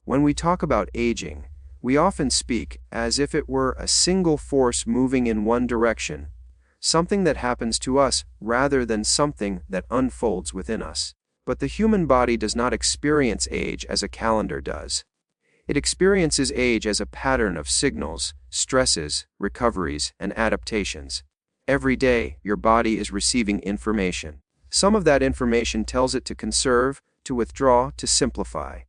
When we talk about aging, we often speak as if it were a single force moving in one direction, something that happens to us rather than something that unfolds within us. But the human body does not experience age as a calendar does. It experiences age as a pattern of signals, stresses, recoveries, and adaptations. Every day, your body is receiving information. Some of that information tells it to conserve, to withdraw, to simplify.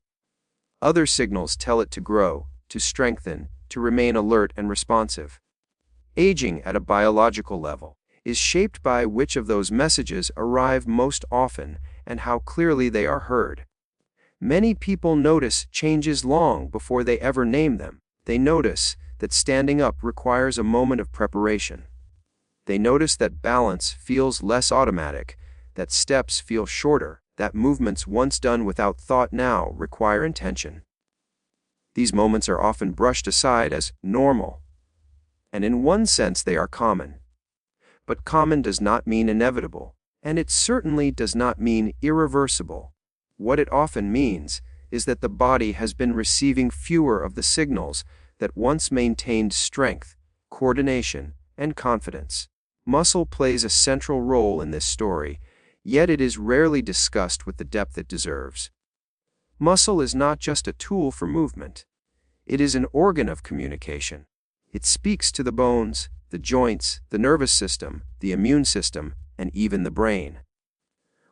Other signals tell it to grow, to strengthen, to remain alert and responsive. Aging at a biological level is shaped by which of those messages arrive most often and how clearly they are heard. Many people notice changes long before they ever name them. They notice that standing up requires a moment of preparation. They notice that balance feels less automatic, that steps feel shorter, that movements once done without thought now require intention. These moments are often brushed aside as normal, and in one sense they are common. But common does not mean inevitable, and it certainly does not mean irreversible. What it often means is that the body has been receiving fewer of the signals that once maintained strength, coordination, and confidence. Muscle plays a central role in this story, yet it is rarely discussed with the depth it deserves. Muscle is not just a tool for movement. It is an organ of communication. It speaks to the bones, the joints, the nervous system, the immune system, and even the brain.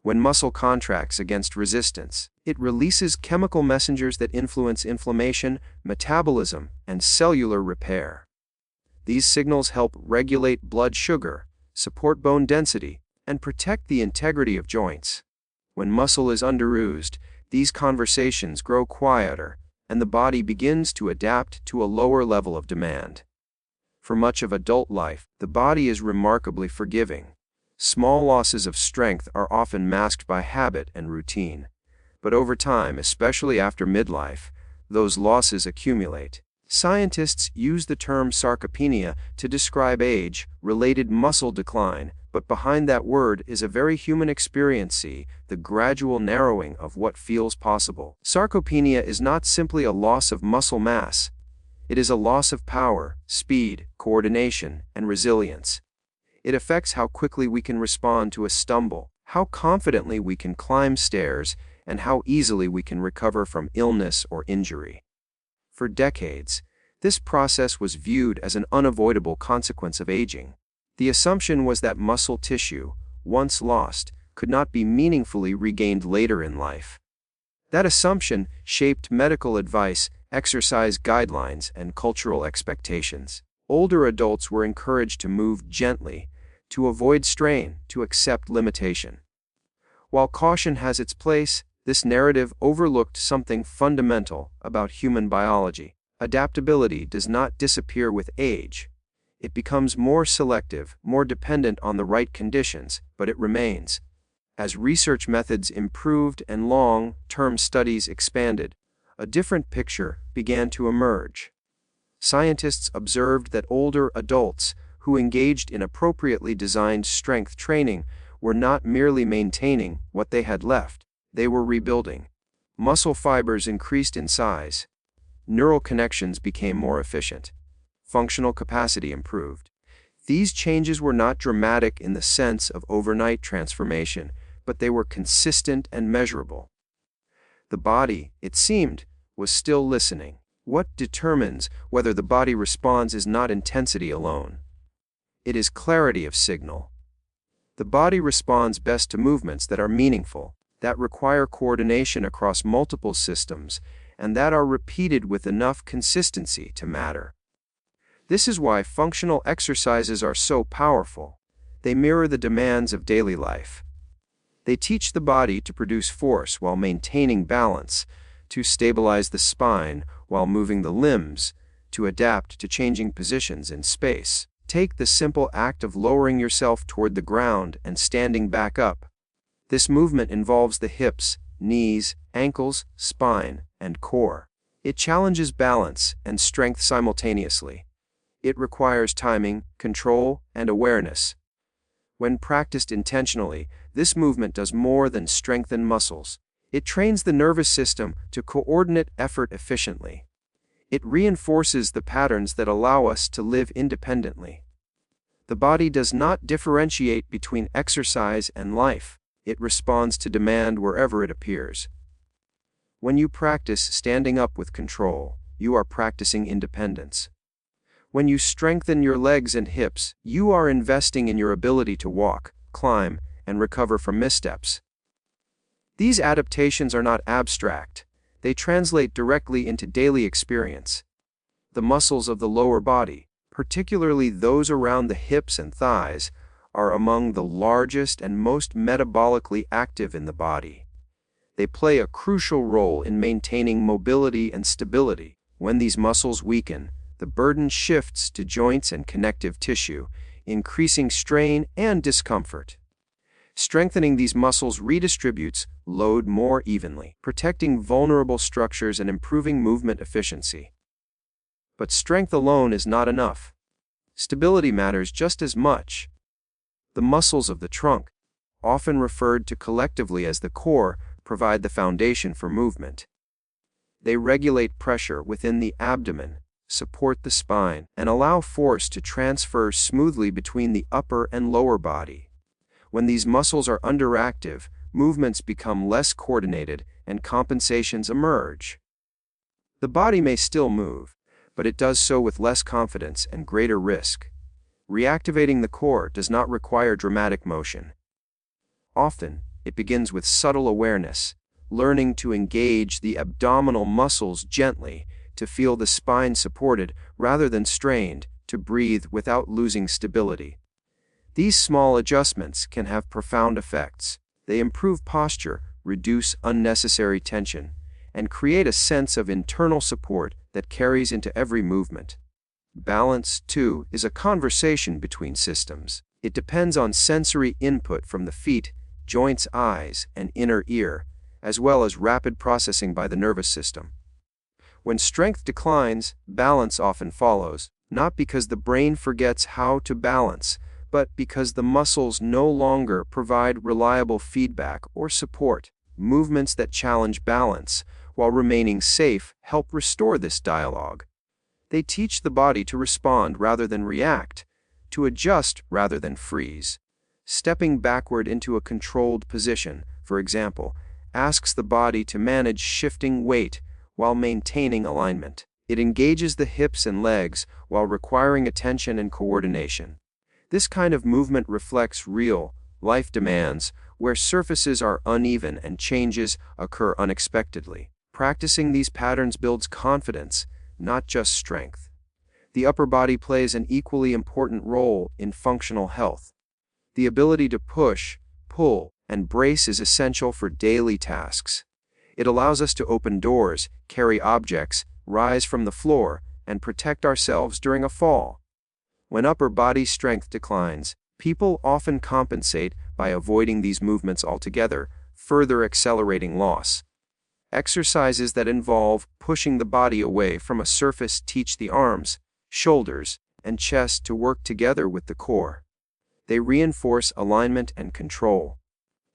When muscle contracts against resistance, it releases chemical messengers that influence inflammation, metabolism, and cellular repair. These signals help regulate blood sugar, support bone density, and protect the integrity of joints. When muscle is underused, these conversations grow quieter, and the body begins to adapt to a lower level of demand. For much of adult life, the body is remarkably forgiving. Small losses of strength are often masked by habit and routine. But over time, especially after midlife, those losses accumulate. Scientists use the term sarcopenia to describe age-related muscle decline, but behind that word is a very human experience: the gradual narrowing of what feels possible. Sarcopenia is not simply a loss of muscle mass. It is a loss of power, speed, coordination, and resilience. It affects how quickly we can respond to a stumble, how confidently we can climb stairs, and how easily we can recover from illness or injury. For decades, this process was viewed as an unavoidable consequence of aging. The assumption was that muscle tissue, once lost, could not be meaningfully regained later in life. That assumption shaped medical advice, exercise guidelines, and cultural expectations. Older adults were encouraged to move gently, to avoid strain, to accept limitation. While caution has its place, this narrative overlooked something fundamental about human biology. Adaptability does not disappear with age. It becomes more selective, more dependent on the right conditions, but it remains. As research methods improved and long-term studies expanded, a different picture began to emerge. Scientists observed that older adults who engaged in appropriately designed strength training were not merely maintaining what they had left, they were rebuilding. Muscle fibers increased in size. Neural connections became more efficient. Functional capacity improved. These changes were not dramatic in the sense of overnight transformation, but they were consistent and measurable. The body, it seemed, was still listening. What determines whether the body responds is not intensity alone. It is clarity of signal. The body responds best to movements that are meaningful, that require coordination across multiple systems, and that are repeated with enough consistency to matter. This is why functional exercises are so powerful. They mirror the demands of daily life. They teach the body to produce force while maintaining balance, to stabilize the spine while moving the limbs, to adapt to changing positions in space. Take the simple act of lowering yourself toward the ground and standing back up. This movement involves the hips, knees, ankles, spine, and core. It challenges balance and strength simultaneously. It requires timing, control, and awareness. When practiced intentionally, this movement does more than strengthen muscles. It trains the nervous system to coordinate effort efficiently. It reinforces the patterns that allow us to live independently. The body does not differentiate between exercise and life. It responds to demand wherever it appears. When you practice standing up with control, you are practicing independence. When you strengthen your legs and hips, you are investing in your ability to walk, climb, and recover from missteps. These adaptations are not abstract. They translate directly into daily experience. The muscles of the lower body, particularly those around the hips and thighs, are among the largest and most metabolically active in the body. They play a crucial role in maintaining mobility and stability. When these muscles weaken, the burden shifts to joints and connective tissue, increasing strain and discomfort. Strengthening these muscles redistributes load more evenly, protecting vulnerable structures and improving movement efficiency. But strength alone is not enough. Stability matters just as much. The muscles of the trunk, often referred to collectively as the core, provide the foundation for movement. They regulate pressure within the abdomen, support the spine, and allow force to transfer smoothly between the upper and lower body. When these muscles are underactive, movements become less coordinated and compensations emerge. The body may still move, but it does so with less confidence and greater risk. Reactivating the core does not require dramatic motion. Often, it begins with subtle awareness, learning to engage the abdominal muscles gently, to feel the spine supported rather than strained, to breathe without losing stability. These small adjustments can have profound effects. They improve posture, reduce unnecessary tension, and create a sense of internal support that carries into every movement. Balance, too, is a conversation between systems. It depends on sensory input from the feet, joints, eyes, and inner ear, as well as rapid processing by the nervous system. When strength declines, balance often follows, not because the brain forgets how to balance, but because the muscles no longer provide reliable feedback or support. Movements that challenge balance, while remaining safe, help restore this dialogue. They teach the body to respond rather than react, to adjust rather than freeze. Stepping backward into a controlled position, for example, asks the body to manage shifting weight while maintaining alignment. It engages the hips and legs while requiring attention and coordination. This kind of movement reflects real, life demands, where surfaces are uneven and changes occur unexpectedly. Practicing these patterns builds confidence, not just strength. The upper body plays an equally important role in functional health. The ability to push, pull, and brace is essential for daily tasks. It allows us to open doors, carry objects, rise from the floor, and protect ourselves during a fall. When upper body strength declines, people often compensate by avoiding these movements altogether, further accelerating loss. Exercises that involve pushing the body away from a surface teach the arms, shoulders, and chest to work together with the core. They reinforce alignment and control.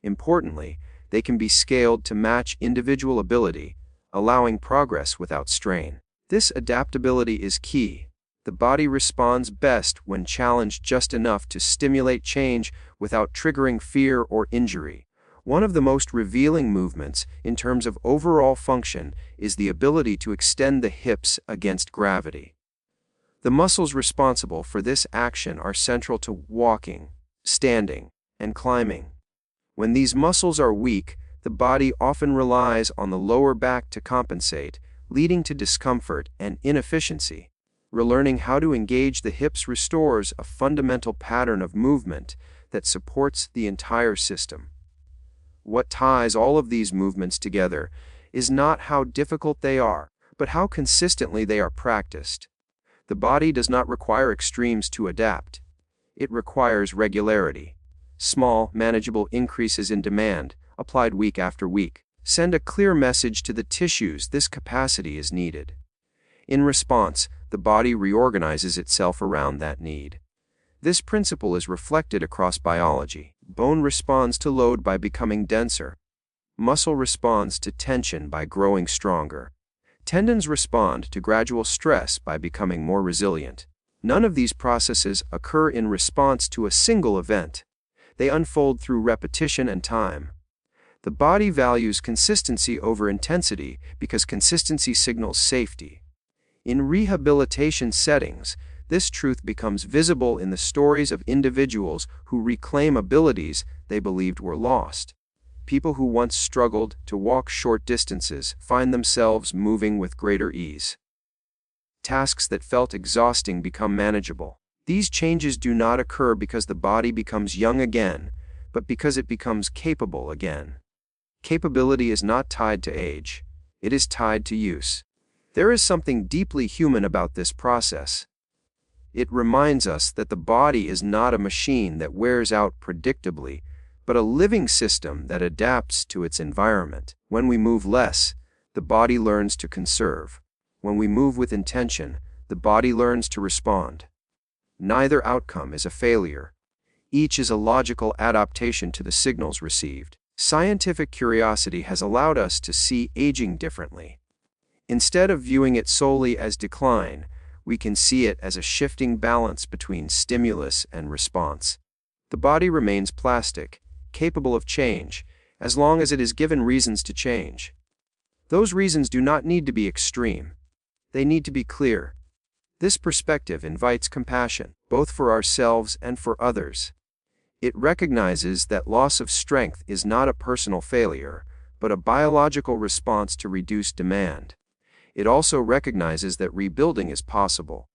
Importantly, they can be scaled to match individual ability, allowing progress without strain. This adaptability is key. The body responds best when challenged just enough to stimulate change without triggering fear or injury. One of the most revealing movements in terms of overall function is the ability to extend the hips against gravity. The muscles responsible for this action are central to walking, standing, and climbing. When these muscles are weak, the body often relies on the lower back to compensate, leading to discomfort and inefficiency. Relearning how to engage the hips restores a fundamental pattern of movement that supports the entire system. What ties all of these movements together is not how difficult they are, but how consistently they are practiced. The body does not require extremes to adapt. It requires regularity. Small, manageable increases in demand, applied week after week, send a clear message to the tissues this capacity is needed. In response, the body reorganizes itself around that need. This principle is reflected across biology. Bone responds to load by becoming denser. Muscle responds to tension by growing stronger. Tendons respond to gradual stress by becoming more resilient. None of these processes occur in response to a single event. They unfold through repetition and time. The body values consistency over intensity because consistency signals safety. In rehabilitation settings, this truth becomes visible in the stories of individuals who reclaim abilities they believed were lost. People who once struggled to walk short distances find themselves moving with greater ease. Tasks that felt exhausting become manageable. These changes do not occur because the body becomes young again, but because it becomes capable again. Capability is not tied to age. It is tied to use. There is something deeply human about this process. It reminds us that the body is not a machine that wears out predictably, but a living system that adapts to its environment. When we move less, the body learns to conserve. When we move with intention, the body learns to respond. Neither outcome is a failure. Each is a logical adaptation to the signals received. Scientific curiosity has allowed us to see aging differently. Instead of viewing it solely as decline, we can see it as a shifting balance between stimulus and response. The body remains plastic, capable of change, as long as it is given reasons to change. Those reasons do not need to be extreme. They need to be clear. This perspective invites compassion, both for ourselves and for others. It recognizes that loss of strength is not a personal failure, but a biological response to reduced demand. It also recognizes that rebuilding is possible,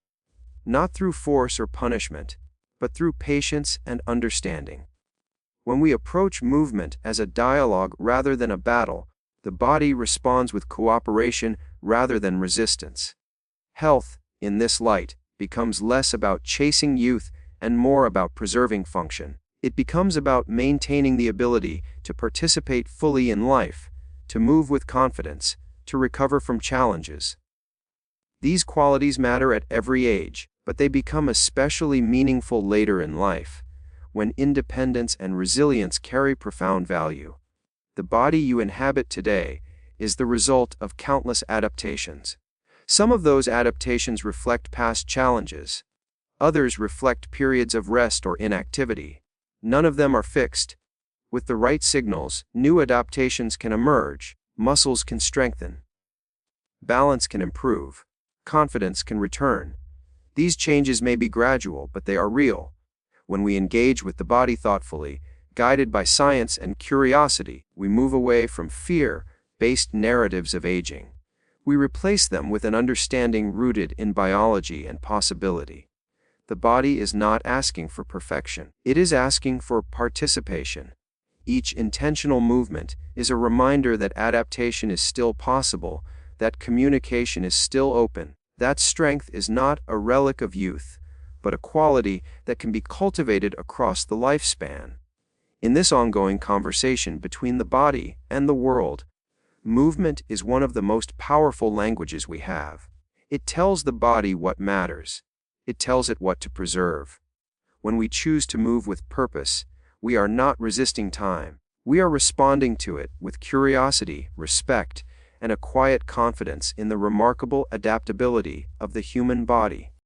not through force or punishment, but through patience and understanding. When we approach movement as a dialogue rather than a battle, the body responds with cooperation rather than resistance. Health, in this light, becomes less about chasing youth and more about preserving function. It becomes about maintaining the ability to participate fully in life, to move with confidence, to recover from challenges. These qualities matter at every age, but they become especially meaningful later in life, when independence and resilience carry profound value. The body you inhabit today is the result of countless adaptations. Some of those adaptations reflect past challenges. Others reflect periods of rest or inactivity. None of them are fixed. With the right signals, new adaptations can emerge, muscles can strengthen, balance can improve, confidence can return. These changes may be gradual, but they are real. When we engage with the body thoughtfully, guided by science and curiosity, we move away from fear-based narratives of aging. We replace them with an understanding rooted in biology and possibility. The body is not asking for perfection. It is asking for participation. Each intentional movement is a reminder that adaptation is still possible, that communication is still open, that strength is not a relic of youth, but a quality that can be cultivated across the lifespan. In this ongoing conversation between the body and the world, movement is one of the most powerful languages we have. It tells the body what matters. It tells it what to preserve. When we choose to move with purpose, we are not resisting time. We are responding to it with curiosity, respect, and a quiet confidence in the remarkable adaptability of the human body.